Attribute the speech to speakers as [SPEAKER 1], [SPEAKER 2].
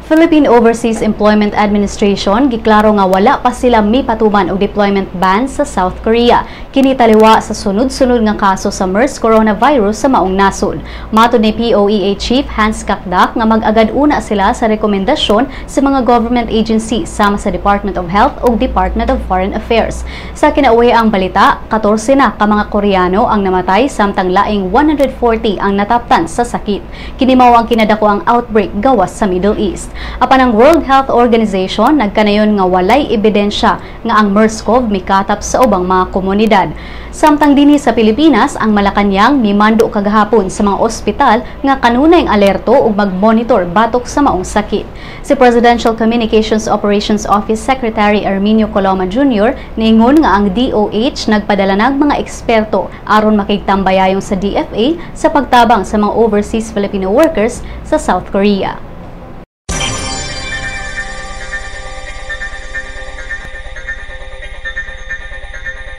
[SPEAKER 1] Philippine Overseas Employment Administration giklaro nga wala pa sila mipatuman og deployment ban sa South Korea. Kini taliwa sa sunod-sunod nga kaso sa MERS coronavirus sa maong nasod. Matod ni POEA Chief Hans Kakdak nga mag-agad una sila sa rekomendasyon sa mga government agency sama sa Department of Health ug Department of Foreign Affairs. Sa kinauwi ang balita, 14 na ka mga Koreano ang namatay samtang laing 140 ang nataptan sa sakit. Kini mao ang kinadako ang outbreak gawas sa Middle East. Apan ang World Health Organization nagkanayon nga walay ebidensya nga ang MERS-CoV mikatap sa ubang mga komunidad. Samtang dinhi sa Pilipinas, ang Malacañang mimando kagahapon sa mga ospital nga kanunay alerto ug mag-monitor batok sa maong sakit. Si Presidential Communications Operations Office Secretary Arminio Coloma Jr. niingon nga ang DOH nagpadala ng mga eksperto aron makigtambayayong sa DFA sa pagtabang sa mga overseas Filipino workers sa South Korea.